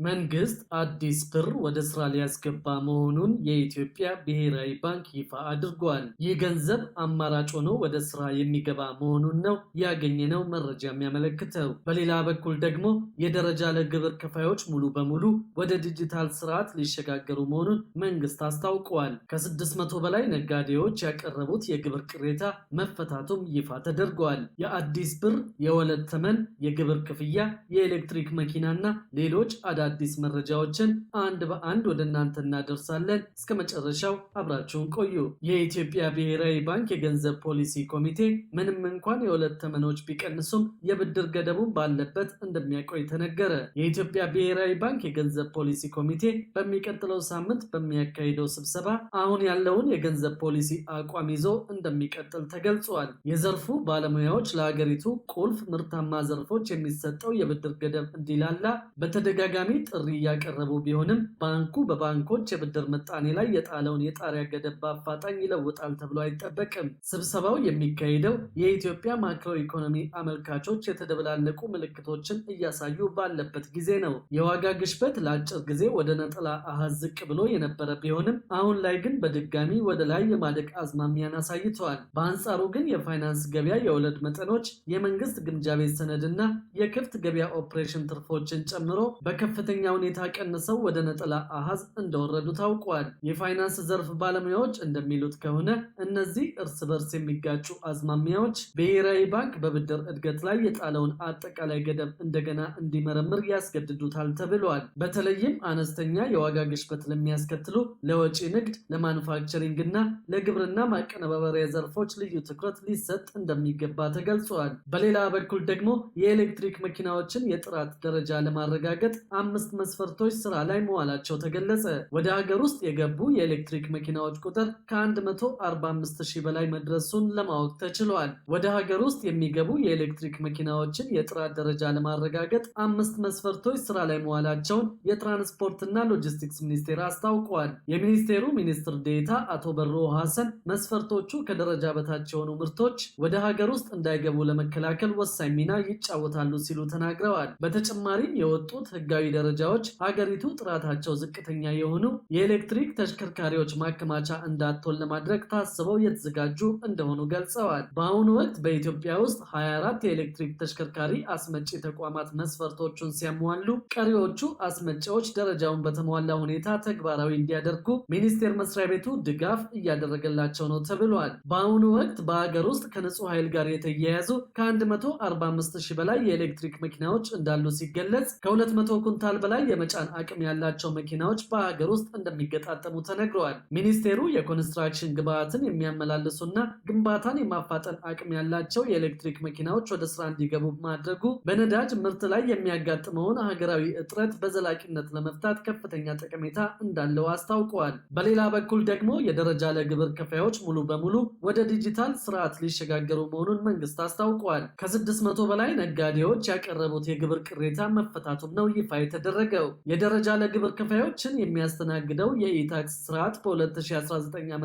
መንግስት አዲስ ብር ወደ ስራ ሊያስገባ መሆኑን የኢትዮጵያ ብሔራዊ ባንክ ይፋ አድርጓል። ይህ ገንዘብ አማራጭ ሆኖ ወደ ስራ የሚገባ መሆኑን ነው ያገኘነው መረጃ የሚያመለክተው። በሌላ በኩል ደግሞ የደረጃ ለግብር ከፋዮች ሙሉ በሙሉ ወደ ዲጂታል ስርዓት ሊሸጋገሩ መሆኑን መንግስት አስታውቋል። ከ600 በላይ ነጋዴዎች ያቀረቡት የግብር ቅሬታ መፈታቱም ይፋ ተደርጓል። የአዲስ ብር የወለድ ተመን፣ የግብር ክፍያ፣ የኤሌክትሪክ መኪናና ሌሎች አዳዲስ መረጃዎችን አንድ በአንድ ወደ እናንተ እናደርሳለን። እስከ መጨረሻው አብራችሁን ቆዩ። የኢትዮጵያ ብሔራዊ ባንክ የገንዘብ ፖሊሲ ኮሚቴ ምንም እንኳን የወለድ ተመኖች ቢቀንሱም የብድር ገደቡን ባለበት እንደሚያቆይ ተነገረ። የኢትዮጵያ ብሔራዊ ባንክ የገንዘብ ፖሊሲ ኮሚቴ በሚቀጥለው ሳምንት በሚያካሂደው ስብሰባ አሁን ያለውን የገንዘብ ፖሊሲ አቋም ይዞ እንደሚቀጥል ተገልጿል። የዘርፉ ባለሙያዎች ለሀገሪቱ ቁልፍ ምርታማ ዘርፎች የሚሰጠው የብድር ገደብ እንዲላላ በተደጋጋሚ ጥሪ እያቀረቡ ቢሆንም ባንኩ በባንኮች የብድር ምጣኔ ላይ የጣለውን የጣሪያ ገደብ በአፋጣኝ ይለውጣል ተብሎ አይጠበቅም። ስብሰባው የሚካሄደው የኢትዮጵያ ማክሮ ኢኮኖሚ አመልካቾች የተደበላለቁ ምልክቶችን እያሳዩ ባለበት ጊዜ ነው። የዋጋ ግሽበት ለአጭር ጊዜ ወደ ነጠላ አሃዝ ዝቅ ብሎ የነበረ ቢሆንም አሁን ላይ ግን በድጋሚ ወደ ላይ የማደግ አዝማሚያን አሳይተዋል። በአንጻሩ ግን የፋይናንስ ገበያ የወለድ መጠኖች፣ የመንግስት ግምጃ ቤት ሰነድና የክፍት ገበያ ኦፕሬሽን ትርፎችን ጨምሮ በከፍተኛ ሁኔታ ቀንሰው ወደ ነጠላ አሃዝ እንደወረዱ ታውቋል። የፋይናንስ ዘርፍ ባለሙያዎች እንደሚሉት ከሆነ እነዚህ እርስ በርስ የሚጋጩ አዝማሚያዎች ብሔራዊ ባንክ በብድር እድገት ላይ የጣለውን አጠቃላይ ገደብ እንደገና እንዲመረምር ያስገድዱታል ተብሏል። በተለይም አነስተኛ የዋጋ ግሽበት ለሚያስከትሉ ለወጪ ንግድ፣ ለማኑፋክቸሪንግ እና ለግብርና ማቀነባበሪያ ዘርፎች ልዩ ትኩረት ሊሰጥ እንደሚገባ ተገልጿል። በሌላ በኩል ደግሞ የኤሌክትሪክ መኪናዎችን የጥራት ደረጃ ለማረጋገጥ 5 መስፈርቶች ስራ ላይ መዋላቸው ተገለጸ። ወደ ሀገር ውስጥ የገቡ የኤሌክትሪክ መኪናዎች ቁጥር ከ145,000 በላይ መድረሱን ለማወቅ ተችሏል። ወደ ሀገር ውስጥ የሚገቡ የኤሌክትሪክ መኪናዎችን የጥራት ደረጃ ለማረጋገጥ 5 መስፈርቶች ስራ ላይ መዋላቸውን የትራንስፖርትና ሎጂስቲክስ ሚኒስቴር አስታውቋል። የሚኒስቴሩ ሚኒስትር ዴኤታ አቶ በሮ ሐሰን መስፈርቶቹ ከደረጃ በታች የሆኑ ምርቶች ወደ ሀገር ውስጥ እንዳይገቡ ለመከላከል ወሳኝ ሚና ይጫወታሉ ሲሉ ተናግረዋል። በተጨማሪም የወጡት ህጋዊ ደረጃዎች ሀገሪቱ ጥራታቸው ዝቅተኛ የሆኑ የኤሌክትሪክ ተሽከርካሪዎች ማከማቻ እንዳትሆን ለማድረግ ታስበው የተዘጋጁ እንደሆኑ ገልጸዋል። በአሁኑ ወቅት በኢትዮጵያ ውስጥ 24 የኤሌክትሪክ ተሽከርካሪ አስመጪ ተቋማት መስፈርቶቹን ሲያሟሉ፣ ቀሪዎቹ አስመጪዎች ደረጃውን በተሟላ ሁኔታ ተግባራዊ እንዲያደርጉ ሚኒስቴር መስሪያ ቤቱ ድጋፍ እያደረገላቸው ነው ተብሏል። በአሁኑ ወቅት በሀገር ውስጥ ከንጹህ ኃይል ጋር የተያያዙ ከ145,000 በላይ የኤሌክትሪክ መኪናዎች እንዳሉ ሲገለጽ ከ200 ኩንታል በላይ የመጫን አቅም ያላቸው መኪናዎች በሀገር ውስጥ እንደሚገጣጠሙ ተነግረዋል። ሚኒስቴሩ የኮንስትራክሽን ግብዓትን የሚያመላልሱና ግንባታን የማፋጠን አቅም ያላቸው የኤሌክትሪክ መኪናዎች ወደ ስራ እንዲገቡ ማድረጉ በነዳጅ ምርት ላይ የሚያጋጥመውን ሀገራዊ እጥረት በዘላቂነት ለመፍታት ከፍተኛ ጠቀሜታ እንዳለው አስታውቀዋል። በሌላ በኩል ደግሞ የደረጃ ለግብር ከፋዮች ሙሉ በሙሉ ወደ ዲጂታል ስርዓት ሊሸጋገሩ መሆኑን መንግስት አስታውቋል። ከ600 በላይ ነጋዴዎች ያቀረቡት የግብር ቅሬታ መፈታቱም ነው ይፋ የተደረገው። የደረጃ ለግብር ከፋዮችን የሚያስተናግደው የኢታክስ ስርዓት በ2019 ዓ.ም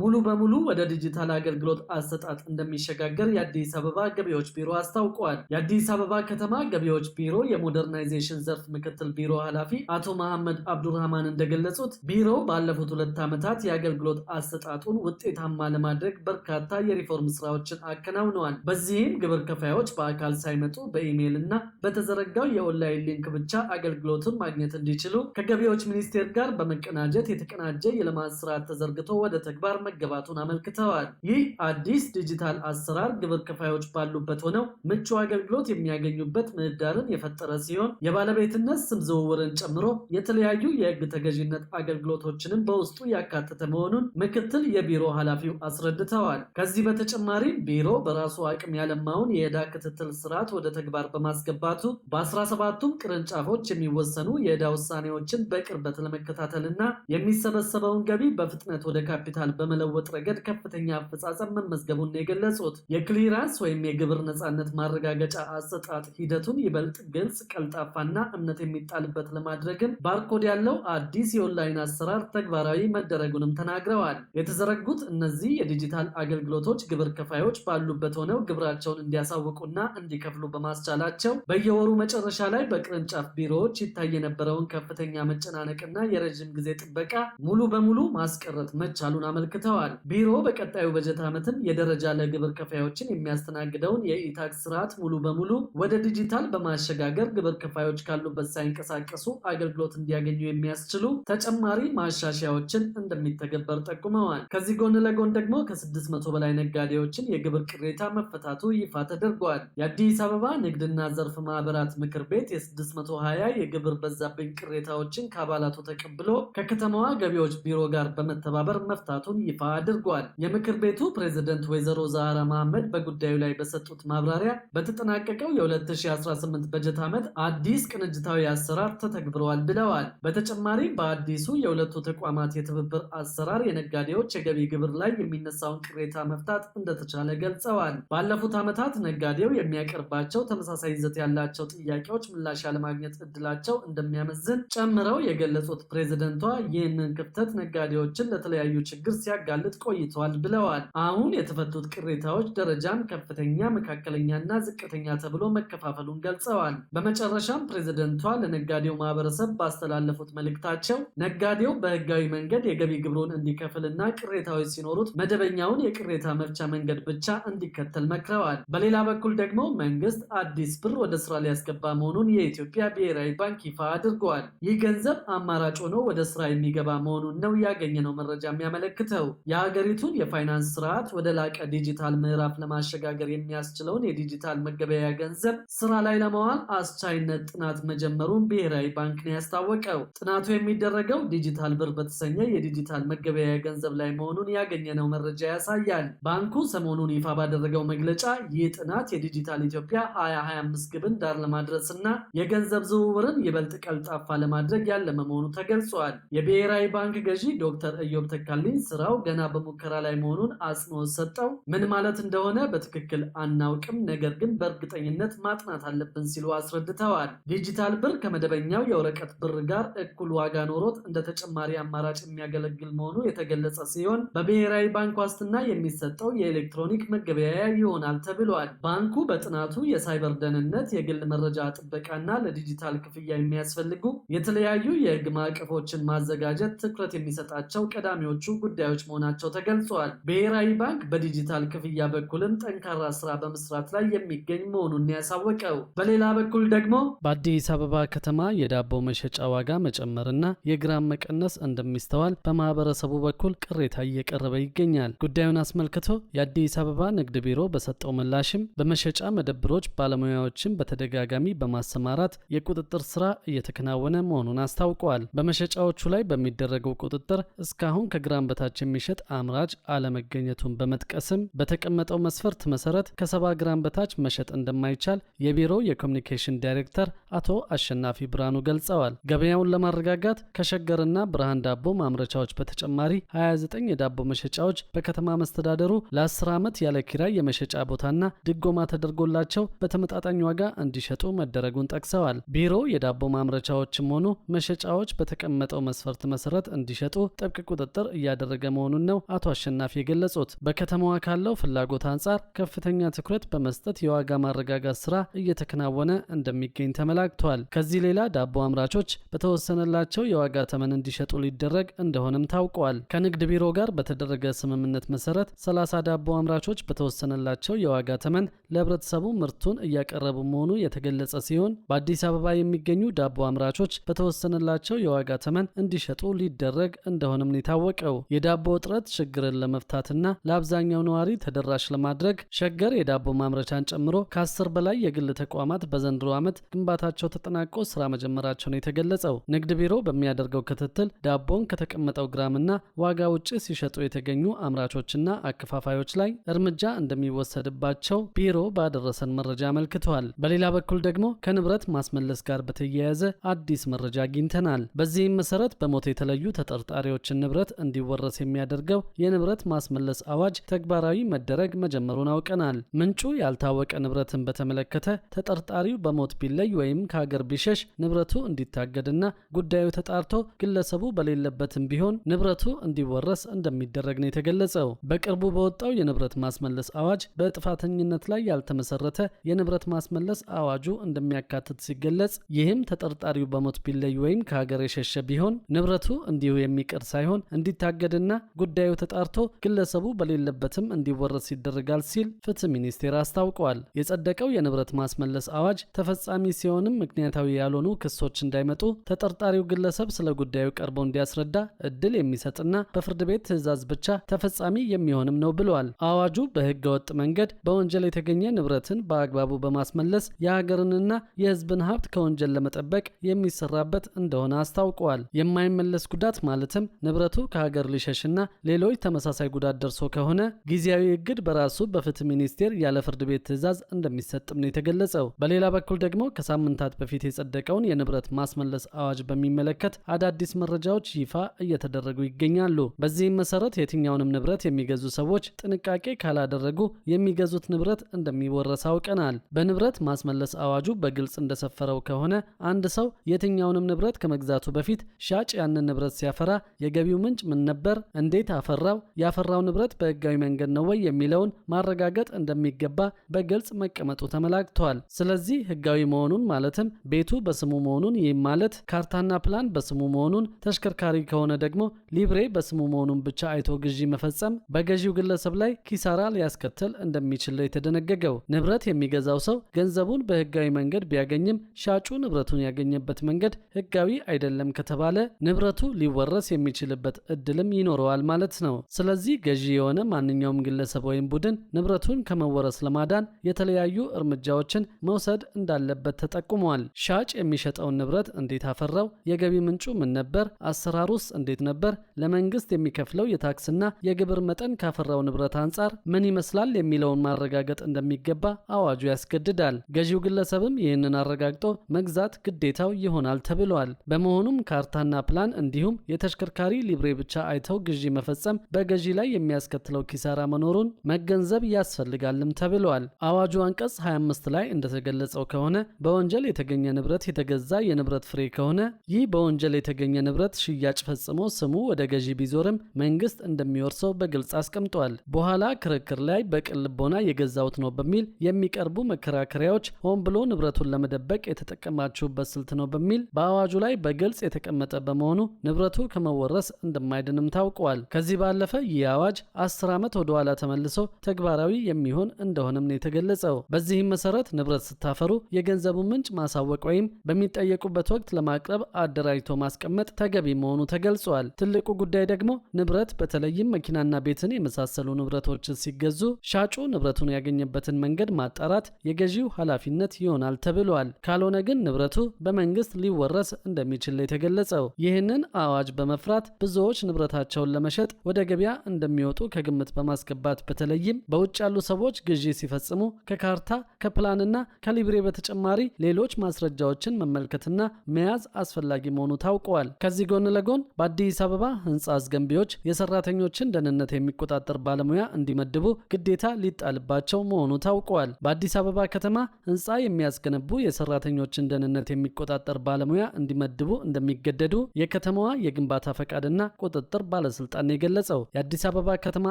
ሙሉ በሙሉ ወደ ዲጂታል አገልግሎት አሰጣጥ እንደሚሸጋገር የአዲስ አበባ ገቢዎች ቢሮ አስታውቋል። የአዲስ አበባ ከተማ ገቢዎች ቢሮ የሞደርናይዜሽን ዘርፍ ምክትል ቢሮ ኃላፊ አቶ መሐመድ አብዱራህማን እንደገለጹት ቢሮው ባለፉት 2 ዓመታት የአገልግሎት አሰጣጡን ውጤታማ ለማድረግ በርካታ የሪፎርም ስራዎችን አከናውነዋል። በዚህም ግብር ከፋዮች በአካል ሳይመጡ በኢሜይል እና በተዘረጋው የኦንላይን ሊንክ ብቻ አገልግሎቱን ማግኘት እንዲችሉ ከገቢዎች ሚኒስቴር ጋር በመቀናጀት የተቀናጀ የልማት ስርዓት ተዘርግቶ ወደ ተግባር መገባቱን አመልክተዋል። ይህ አዲስ ዲጂታል አሰራር ግብር ከፋዮች ባሉበት ሆነው ምቹ አገልግሎት የሚያገኙበት ምህዳርን የፈጠረ ሲሆን የባለቤትነት ስም ዝውውርን ጨምሮ የተለያዩ የህግ ተገዥነት አገልግሎቶችንም በውስጡ ያካተተ መሆኑን ምክትል የቢሮ ኃላፊው አስረድተዋል። ከዚህ በተጨማሪም ቢሮ በራሱ አቅም ያለማውን የዕዳ ክትትል ስርዓት ወደ ተግባር በማስገባቱ በ17ቱም ቅርንጫፎች የሚወሰኑ የዕዳ ውሳኔዎችን በቅርበት ለመከታተልና የሚሰበሰበውን ገቢ በፍጥነት ወደ ካፒታል በመለወጥ ረገድ ከፍተኛ አፈጻጸም መመዝገቡን የገለጹት የክሊራንስ ወይም የግብር ነፃነት ማረጋገጫ አሰጣጥ ሂደቱን ይበልጥ ግልጽ፣ ቀልጣፋና እምነት የሚጣልበት ለማድረግም ባርኮድ ያለው አዲስ የኦንላይን አሰራር ተግባራዊ መደረጉንም ተናግረዋል። የተዘረጉት እነዚህ የዲጂታል አገልግሎቶች ግብር ከፋዮች ባሉበት ሆነው ግብራቸውን እንዲያሳውቁና እንዲከፍሉ በማስቻላቸው በየወሩ መጨረሻ ላይ በቅርንጫፍ ቢሮዎች ቢሮዎች ይታይ የነበረውን ከፍተኛ መጨናነቅና የረጅም ጊዜ ጥበቃ ሙሉ በሙሉ ማስቀረት መቻሉን አመልክተዋል። ቢሮ በቀጣዩ በጀት ዓመትም የደረጃ ለግብር ከፋዮችን የሚያስተናግደውን የኢታክስ ስርዓት ሙሉ በሙሉ ወደ ዲጂታል በማሸጋገር ግብር ከፋዮች ካሉበት ሳይንቀሳቀሱ አገልግሎት እንዲያገኙ የሚያስችሉ ተጨማሪ ማሻሻያዎችን እንደሚተገበር ጠቁመዋል። ከዚህ ጎን ለጎን ደግሞ ከ600 በላይ ነጋዴዎችን የግብር ቅሬታ መፈታቱ ይፋ ተደርጓል። የአዲስ አበባ ንግድና ዘርፍ ማህበራት ምክር ቤት የ620 የግብር በዛብኝ ቅሬታዎችን ከአባላቱ ተቀብሎ ከከተማዋ ገቢዎች ቢሮ ጋር በመተባበር መፍታቱን ይፋ አድርጓል። የምክር ቤቱ ፕሬዝደንት ወይዘሮ ዛህራ መሐመድ በጉዳዩ ላይ በሰጡት ማብራሪያ በተጠናቀቀው የ2018 በጀት ዓመት አዲስ ቅንጅታዊ አሰራር ተተግብረዋል ብለዋል። በተጨማሪም በአዲሱ የሁለቱ ተቋማት የትብብር አሰራር የነጋዴዎች የገቢ ግብር ላይ የሚነሳውን ቅሬታ መፍታት እንደተቻለ ገልጸዋል። ባለፉት ዓመታት ነጋዴው የሚያቀርባቸው ተመሳሳይ ይዘት ያላቸው ጥያቄዎች ምላሽ ያለማግኘት እድላቸው እንደሚያመዝን ጨምረው የገለጹት ፕሬዝደንቷ ይህንን ክፍተት ነጋዴዎችን ለተለያዩ ችግር ሲያጋልጥ ቆይተዋል ብለዋል። አሁን የተፈቱት ቅሬታዎች ደረጃም ከፍተኛ፣ መካከለኛና ዝቅተኛ ተብሎ መከፋፈሉን ገልጸዋል። በመጨረሻም ፕሬዝደንቷ ለነጋዴው ማህበረሰብ ባስተላለፉት መልእክታቸው ነጋዴው በህጋዊ መንገድ የገቢ ግብሩን እንዲከፍልና ቅሬታዎች ሲኖሩት መደበኛውን የቅሬታ መፍቻ መንገድ ብቻ እንዲከተል መክረዋል። በሌላ በኩል ደግሞ መንግስት አዲስ ብር ወደ ስራ ሊያስገባ መሆኑን የኢትዮጵያ ብሔራዊ ባንክ ይፋ አድርጓል። ይህ ገንዘብ አማራጭ ሆኖ ወደ ስራ የሚገባ መሆኑን ነው ያገኘነው መረጃ የሚያመለክተው። የሀገሪቱን የፋይናንስ ስርዓት ወደ ላቀ ዲጂታል ምዕራፍ ለማሸጋገር የሚያስችለውን የዲጂታል መገበያያ ገንዘብ ስራ ላይ ለማዋል አስቻይነት ጥናት መጀመሩን ብሔራዊ ባንክ ነው ያስታወቀው። ጥናቱ የሚደረገው ዲጂታል ብር በተሰኘ የዲጂታል መገበያያ ገንዘብ ላይ መሆኑን ያገኘነው መረጃ ያሳያል። ባንኩ ሰሞኑን ይፋ ባደረገው መግለጫ ይህ ጥናት የዲጂታል ኢትዮጵያ 2025 ግብን ዳር ለማድረስና የገንዘብ ዝውውርን ይበልጥ ቀልጣፋ ለማድረግ ያለመ መሆኑ ተገልጿል። የብሔራዊ ባንክ ገዢ ዶክተር ኢዮብ ተካልኝ ስራው ገና በሙከራ ላይ መሆኑን አጽንኦት ሰጠው ምን ማለት እንደሆነ በትክክል አናውቅም፣ ነገር ግን በእርግጠኝነት ማጥናት አለብን ሲሉ አስረድተዋል። ዲጂታል ብር ከመደበኛው የወረቀት ብር ጋር እኩል ዋጋ ኖሮት እንደ ተጨማሪ አማራጭ የሚያገለግል መሆኑ የተገለጸ ሲሆን በብሔራዊ ባንክ ዋስትና የሚሰጠው የኤሌክትሮኒክ መገበያያ ይሆናል ተብሏል። ባንኩ በጥናቱ የሳይበር ደህንነት፣ የግል መረጃ ጥበቃና ለዲጂታል ክፍያ የሚያስፈልጉ የተለያዩ የህግ ማዕቀፎችን ማዘጋጀት ትኩረት የሚሰጣቸው ቀዳሚዎቹ ጉዳዮች መሆናቸው ተገልጿል። ብሔራዊ ባንክ በዲጂታል ክፍያ በኩልም ጠንካራ ስራ በመስራት ላይ የሚገኝ መሆኑን ያሳወቀው። በሌላ በኩል ደግሞ በአዲስ አበባ ከተማ የዳቦ መሸጫ ዋጋ መጨመርና የግራም መቀነስ እንደሚስተዋል በማህበረሰቡ በኩል ቅሬታ እየቀረበ ይገኛል። ጉዳዩን አስመልክቶ የአዲስ አበባ ንግድ ቢሮ በሰጠው ምላሽም በመሸጫ መደብሮች ባለሙያዎችን በተደጋጋሚ በማሰማራት የቁጥጥር ስራ እየተከናወነ መሆኑን አስታውቀዋል። በመሸጫዎቹ ላይ በሚደረገው ቁጥጥር እስካሁን ከግራም በታች የሚሸጥ አምራች አለመገኘቱን በመጥቀስም በተቀመጠው መስፈርት መሰረት ከ70 ግራም በታች መሸጥ እንደማይቻል የቢሮው የኮሚኒኬሽን ዳይሬክተር አቶ አሸናፊ ብርሃኑ ገልጸዋል። ገበያውን ለማረጋጋት ከሸገርና ብርሃን ዳቦ ማምረቻዎች በተጨማሪ 29 የዳቦ መሸጫዎች በከተማ መስተዳደሩ ለ10 ዓመት ያለ ኪራይ የመሸጫ ቦታና ድጎማ ተደርጎላቸው በተመጣጣኝ ዋጋ እንዲሸጡ መደረጉን ጠቅሰዋል። ቢሮው የዳቦ ማምረቻዎችም ሆኑ መሸጫዎች በተቀመጠው መስፈርት መሰረት እንዲሸጡ ጥብቅ ቁጥጥር እያደረገ መሆኑን ነው አቶ አሸናፊ የገለጹት። በከተማዋ ካለው ፍላጎት አንጻር ከፍተኛ ትኩረት በመስጠት የዋጋ ማረጋጋት ስራ እየተከናወነ እንደሚገኝ ተመላክቷል። ከዚህ ሌላ ዳቦ አምራቾች በተወሰነላቸው የዋጋ ተመን እንዲሸጡ ሊደረግ እንደሆነም ታውቋል። ከንግድ ቢሮ ጋር በተደረገ ስምምነት መሰረት 30 ዳቦ አምራቾች በተወሰነላቸው የዋጋ ተመን ለህብረተሰቡ ምርቱን እያቀረቡ መሆኑ የተገለጸ ሲሆን በአዲስ አበባ የሚገኙ ዳቦ አምራቾች በተወሰነላቸው የዋጋ ተመን እንዲሸጡ ሊደረግ እንደሆነም ነው የታወቀው። የዳቦ እጥረት ችግርን ለመፍታትና ለአብዛኛው ነዋሪ ተደራሽ ለማድረግ ሸገር የዳቦ ማምረቻን ጨምሮ ከ10 በላይ የግል ተቋማት በዘንድሮ ዓመት ግንባታቸው ተጠናቆ ስራ መጀመራቸው ነው የተገለጸው። ንግድ ቢሮ በሚያደርገው ክትትል ዳቦን ከተቀመጠው ግራምና ዋጋ ውጭ ሲሸጡ የተገኙ አምራቾችና አከፋፋዮች ላይ እርምጃ እንደሚወሰድባቸው ቢሮ ባደረሰን መረጃ አመልክተዋል። በሌላ በኩል ደግሞ ከንብረት ማስመለስ ጋር በተያያዘ አዲስ መረጃ አግኝተናል። በዚህም መሰረት በሞት የተለዩ ተጠርጣሪዎችን ንብረት እንዲወረስ የሚያደርገው የንብረት ማስመለስ አዋጅ ተግባራዊ መደረግ መጀመሩን አውቀናል። ምንጩ ያልታወቀ ንብረትን በተመለከተ ተጠርጣሪው በሞት ቢለይ ወይም ከሀገር ቢሸሽ ንብረቱ እንዲታገድና ጉዳዩ ተጣርቶ ግለሰቡ በሌለበትም ቢሆን ንብረቱ እንዲወረስ እንደሚደረግ ነው የተገለጸው። በቅርቡ በወጣው የንብረት ማስመለስ አዋጅ በጥፋተኝነት ላይ ያልተመሰረተ የንብረት ማስመለስ አዋጁ እንደሚያካትት ሲገለጽ ይህም ተጠርጣሪው በሞት ቢለይ ወይም ከሀገር የሸሸ ቢሆን ንብረቱ እንዲሁ የሚቀር ሳይሆን እንዲታገድና ጉዳዩ ተጣርቶ ግለሰቡ በሌለበትም እንዲወረስ ይደረጋል ሲል ፍትህ ሚኒስቴር አስታውቋል። የጸደቀው የንብረት ማስመለስ አዋጅ ተፈጻሚ ሲሆንም ምክንያታዊ ያልሆኑ ክሶች እንዳይመጡ ተጠርጣሪው ግለሰብ ስለ ጉዳዩ ቀርቦ እንዲያስረዳ እድል የሚሰጥና በፍርድ ቤት ትዕዛዝ ብቻ ተፈጻሚ የሚሆንም ነው ብለዋል። አዋጁ በህገ ወጥ መንገድ በወንጀል የተገኘ ንብረትን በአግባቡ በማስመለስ የሀገርንና የህዝብን ሀብት ከወንጀል ለመጠበቅ የሚሰራበት እንደሆነ አስታውቀዋል። የማይመለስ ጉዳት ማለትም ንብረቱ ከሀገር ሊሸሽና ሌሎች ተመሳሳይ ጉዳት ደርሶ ከሆነ ጊዜያዊ እግድ በራሱ በፍትህ ሚኒስቴር ያለ ፍርድ ቤት ትዕዛዝ እንደሚሰጥም ነው የተገለጸው። በሌላ በኩል ደግሞ ከሳምንታት በፊት የጸደቀውን የንብረት ማስመለስ አዋጅ በሚመለከት አዳዲስ መረጃዎች ይፋ እየተደረጉ ይገኛሉ። በዚህም መሰረት የትኛውንም ንብረት የሚገዙ ሰዎች ጥንቃቄ ካላደረጉ የሚገዙት ንብረት እንደሚወረስ አውቀናል። በንብረት ማስመለስ አዋጁ በግልጽ እንደሰፈረው ከሆነ አንድ ሰው የትኛውንም ንብረት ከመግዛቱ በፊት ሻጭ ያንን ንብረት ሲያፈራ የገቢው ምንጭ ምን ነበር፣ እንዴት አፈራው፣ ያፈራው ንብረት በህጋዊ መንገድ ነው ወይ የሚለውን ማረጋገጥ እንደሚገባ በግልጽ መቀመጡ ተመላክቷል። ስለዚህ ህጋዊ መሆኑን ማለትም ቤቱ በስሙ መሆኑን፣ ይህም ማለት ካርታና ፕላን በስሙ መሆኑን፣ ተሽከርካሪ ከሆነ ደግሞ ሊብሬ በስሙ መሆኑን ብቻ አይቶ ግዢ መፈጸም በገዢው ግለሰብ ላይ ኪሳራ ሊያስከትል እንደሚችል የተደነገገው። ንብረት የሚገዛው ሰው ገንዘቡን በህጋዊ መንገድ ቢያገኝም ሻጩ ንብረቱን ያገኘበት መንገድ ህጋዊ አይደለም ከተባለ ንብረቱ ሊወረስ የሚችልበት እድልም ይኖረዋል ማለት ነው። ስለዚህ ገዢ የሆነ ማንኛውም ግለሰብ ወይም ቡድን ንብረቱን ከመወረስ ለማዳን የተለያዩ እርምጃዎችን መውሰድ እንዳለበት ተጠቁሟል። ሻጭ የሚሸጠውን ንብረት እንዴት አፈራው፣ የገቢ ምንጩ ምን ነበር፣ አሰራሩስ እንዴት ነበር፣ ለመንግስት የሚከፍለው የታክስና የግብር መጠን ካፈራው ንብረት አንጻር ምን ይመስላል የሚለውን ማረጋገጥ እንደሚገባ አዋጁ ያስገድዳል። ገዢው ግለሰብም ይህንን አረጋግጦ መግዛት ግዴታው ይሆናል ተብሏል። በመሆኑም ካርታና ፕላን እንዲሁም የተሽከርካሪ ሊብሬ ብቻ አይተው ግዢ መፈጸም በገዢ ላይ የሚያስከትለው ኪሳራ መኖሩን መገንዘብ ያስፈልጋልም ተብሏል። አዋጁ አንቀጽ 25 ላይ እንደተገለጸው ከሆነ በወንጀል የተገኘ ንብረት የተገዛ የንብረት ፍሬ ከሆነ ይህ በወንጀል የተገኘ ንብረት ሽያጭ ፈጽሞ ስሙ ወደ ገዢ ቢዞርም መንግስት እንደሚወርሰው በግልጽ አስቀምጧል። በኋላ ክርክር ላይ በቅን ልቦና የገዛውት ነው በሚል የሚቀርቡ መከራከሪያዎች ሆን ብሎ ንብረቱን ለመደበቅ የተጠቀማችሁበት ስልት ነው በሚል በአዋጁ ላይ በግልጽ የተቀመጠ በመሆኑ ንብረቱ ከመወረስ እንደማይድንም ታውቋል። ከዚህ ባለፈ ይህ አዋጅ 10 ዓመት ወደ ኋላ ተመልሶ ተግባራዊ የሚሆን እንደሆነም ነው የተገለጸው። በዚህም መሰረት ንብረት ስታፈሩ የገንዘቡ ምንጭ ማሳወቅ ወይም በሚጠየቁበት ወቅት ለማቅረብ አደራጅቶ ማስቀመጥ ተገቢ መሆኑ ተገልጿል። ትልቁ ጉዳይ ደግሞ ንብረት በተለይም መኪናና ቤትን የመሳሰሉ ንብረቶችን ሲገዙ ሻጩ ንብረቱን ያገኘበትን መንገድ ማጣራት የገዢው ኃላፊነት ይሆናል ተብሏል። ካልሆነ ግን ንብረቱ በመንግስት ሊወረስ እንደሚችል የተገለጸው። ይህንን አዋጅ በመፍራት ብዙዎች ንብረታቸውን ለመሸጥ ወደ ገበያ እንደሚወጡ ከግምት በማስገባት በተለይም በውጭ ያሉ ሰዎች ግዢ ሲፈጽሙ ከካርታ ከፕላንና ከሊብሬ በተጨማሪ ሌሎች ማስረጃዎችን መመልከትና መያዝ አስፈላጊ መሆኑ ታውቋል። ከዚህ ጎን ለጎን በአዲስ አበባ ህንፃ አስገንቢዎች የሰራተኞችን ደህንነት የሚቆጣጠር ባለሙያ እንዲመድቡ ግዴታ ሊጣልባቸው መሆኑ ታውቋል። በአዲስ አበባ ከተማ ህንፃ የሚያስገነቡ የሰራተኞችን ደህንነት የሚቆጣጠር ባለሙያ እንዲመድቡ እንደሚገደዱ የከተማዋ የግንባታ ፈቃድና ቁጥጥር ባለስልጣን የገለጸው። የአዲስ አበባ ከተማ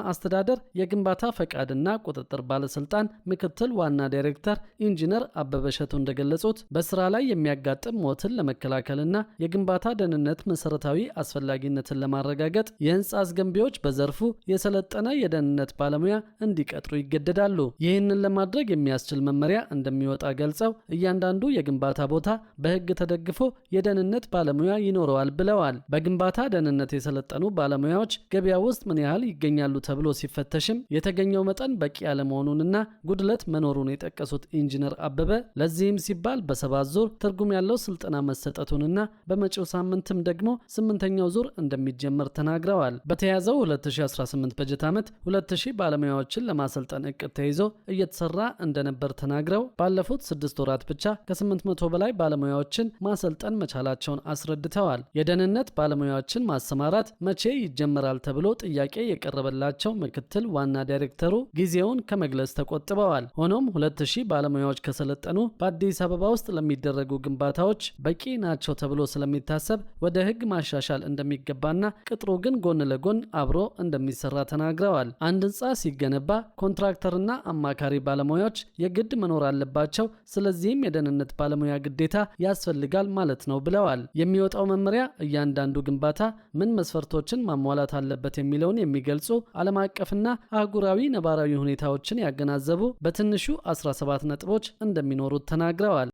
አስተዳደር የግንባታ ፈቃድና ቁጥጥር ባለስልጣን ምክትል ዋና ዳይሬክተር ኢንጂነር አበበ እሸቱ እንደገለጹት በስራ ላይ የሚያጋጥም ሞትን ለመከላከልና የግንባታ ደህንነት መሰረታዊ አስፈላጊነትን ለማረጋገጥ የህንፃ አስገንቢዎች በዘርፉ የሰለጠነ የደህንነት ባለሙያ እንዲቀጥሩ ይገደዳሉ። ይህንን ለማድረግ የሚያስችል መመሪያ እንደሚወጣ ገልጸው እያንዳንዱ የግንባታ ቦታ በህግ ተደግፎ የደህንነት ባለሙያ ይኖረዋል ብለዋል። በግንባታ ደህንነት የሰለጠኑ ባለሙያዎች ገበያ ውስጥ ምን ያህል ይገኛሉ ተብሎ ሲፈተሽም የተገኘው መጠን በቂ ያለመሆኑንና ጉድለት መኖሩን የጠቀሱት ኢንጂነር አበበ ለዚህም ሲባል በ7 ዙር ትርጉም ያለው ስልጠና መሰጠቱንና በመጪው ሳምንትም ደግሞ 8ኛው ዙር እንደሚጀመር ተናግረዋል። በተያዘው 2018 በጀት ዓመት 2000 ባለሙያዎችን ለማሰልጠን እቅድ ተይዞ እየተሰራ እንደነበር ተናግረው ባለፉት 6 ወራት ብቻ ከ800 በላይ ባለሙያዎችን ማሰልጠን መቻላቸውን አስረድተዋል። የደህንነት ባለሙያዎችን ማሰማራት መቼ ይጀመራል ተብሎ ጥያቄ የቀረበላቸው ምክትል ዋና ዳይሬክተሩ ጊዜውን ከመግለጽ ተቆጥበዋል። ሆኖም 2000 ባለሙያዎች ከሰለጠኑ በአዲስ አበባ ውስጥ ለሚደረጉ ግንባታዎች በቂ ናቸው ተብሎ ስለሚታሰብ ወደ ህግ ማሻሻል እንደሚገባና ቅጥሩ ግን ጎን ለጎን አብሮ እንደሚሰራ ተናግረዋል። አንድ ህንፃ ሲገነባ ኮንትራክተርና አማካሪ ባለሙያዎች የግድ መኖር አለባቸው። ስለዚህም የደህንነት ባለሙያ ግዴታ ያስፈልጋል ማለት ነው ብለዋል። የሚወጣው መመሪያ እያንዳንዱ ግንባታ ምን መስፈርቶችን ማሟላት አለበት የሚለውን የሚገልጹ ዓለም አቀፍና አህጉራዊ ነባራዊ ሁኔታዎችን ያገናዘቡ በትንሹ 17 ነጥቦች እንደሚኖሩት ተናግረዋል።